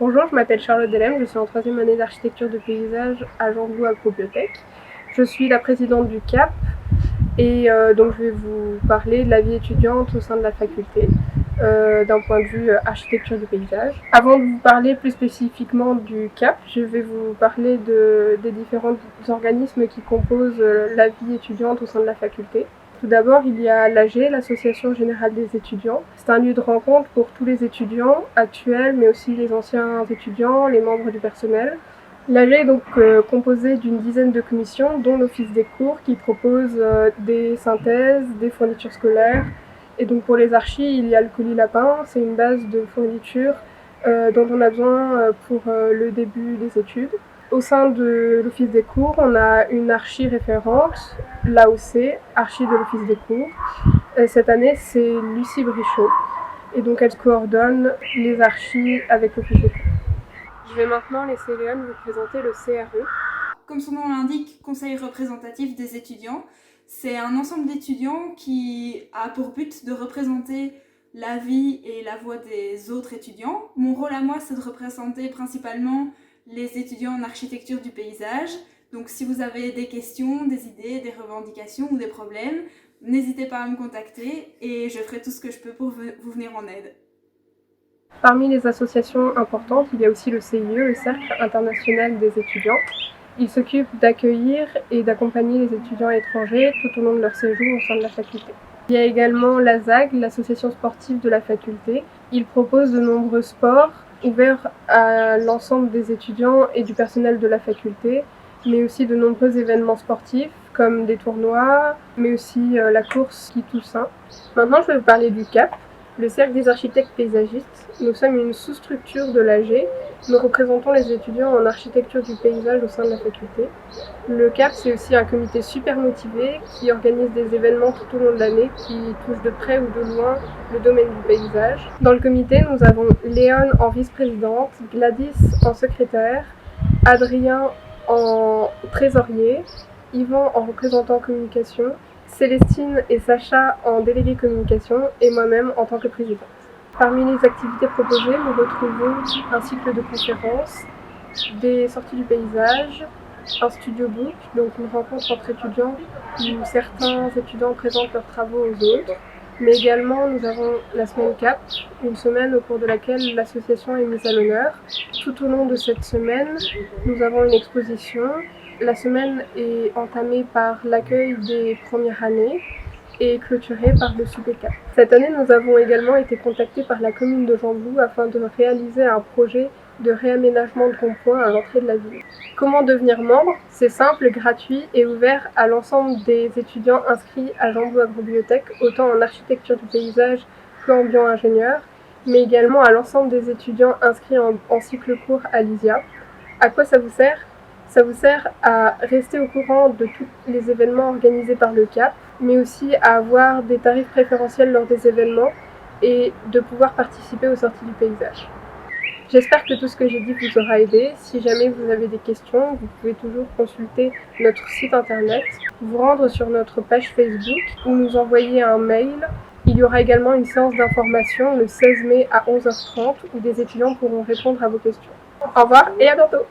Bonjour, je m'appelle Charlotte Delem, je suis en 3e année d'architecture de paysage à Jean-Bou Agrobiotech. Je suis la présidente du CAP et donc je vais vous parler de la vie étudiante au sein de la faculté d'un point de vue architecture de paysage. Avant de vous parler plus spécifiquement du CAP, je vais vous parler des différents organismes qui composent la vie étudiante au sein de la faculté. Tout d'abord, il y a l'AG, l'Association Générale des Étudiants. C'est un lieu de rencontre pour tous les étudiants actuels, mais aussi les anciens étudiants, les membres du personnel. L'AG est donc composé d'une dizaine de commissions, dont l'Office des cours, qui propose des synthèses, des fournitures scolaires. Et donc pour les archis, il y a le colis lapin, c'est une base de fournitures dont on a besoin pour le début des études. Au sein de l'Office des cours, on a une archi référente, l'AOC, archi de l'Office des cours. Cette année, c'est Lucie Brichot. Et donc, elle coordonne les archis avec l'Office des cours. Je vais maintenant laisser Léon vous présenter le CRE. Comme son nom l'indique, Conseil représentatif des étudiants, c'est un ensemble d'étudiants qui a pour but de représenter la vie et la voix des autres étudiants. Mon rôle à moi, c'est de représenter principalement les étudiants en architecture du paysage. Donc si vous avez des questions, des idées, des revendications ou des problèmes, n'hésitez pas à me contacter et je ferai tout ce que je peux pour vous venir en aide. Parmi les associations importantes, il y a aussi le CIE, le Cercle international des étudiants. Il s'occupe d'accueillir et d'accompagner les étudiants étrangers tout au long de leur séjour au sein de la faculté. Il y a également l'ASAG, l'association sportive de la faculté. Il propose de nombreux sports ouverts à l'ensemble des étudiants et du personnel de la faculté, mais aussi de nombreux événements sportifs comme des tournois, mais aussi la course ski Toussaint. Maintenant, je vais vous parler du CAP, le Cercle des architectes paysagistes. Nous sommes une sous-structure de l'AG. Nous représentons les étudiants en architecture du paysage au sein de la faculté. Le CAP, c'est aussi un comité super motivé qui organise des événements tout au long de l'année qui touchent de près ou de loin le domaine du paysage. Dans le comité, nous avons Léon en vice-présidente, Gladys en secrétaire, Adrien en trésorier, Yvan en représentant communication, Célestine et Sacha en délégué communication et moi-même en tant que présidente. Parmi les activités proposées, nous retrouvons un cycle de conférences, des sorties du paysage, un studio book, donc une rencontre entre étudiants où certains étudiants présentent leurs travaux aux autres. Mais également, nous avons la semaine CAP, une semaine au cours de laquelle l'association est mise à l'honneur. Tout au long de cette semaine, nous avons une exposition. La semaine est entamée par l'accueil des premières années et clôturée par le SUPECAP. Cette année, nous avons également été contactés par la commune de Jean-Bou afin de réaliser un projet de réaménagement de ronds-points à l'entrée de la ville. Comment devenir membre? C'est simple, gratuit et ouvert à l'ensemble des étudiants inscrits à Jean-Bou Agrobiotech, autant en architecture du paysage qu'en bio-ingénieur, mais également à l'ensemble des étudiants inscrits en cycle court à l'ISIA. À quoi ça vous sert? Ça vous sert à rester au courant de tous les événements organisés par le CAP, mais aussi à avoir des tarifs préférentiels lors des événements et de pouvoir participer aux sorties du paysage. J'espère que tout ce que j'ai dit vous aura aidé. Si jamais vous avez des questions, vous pouvez toujours consulter notre site internet, vous rendre sur notre page Facebook ou nous envoyer un mail. Il y aura également une séance d'information le 16 mai à 11h30 où des étudiants pourront répondre à vos questions. Au revoir et à bientôt!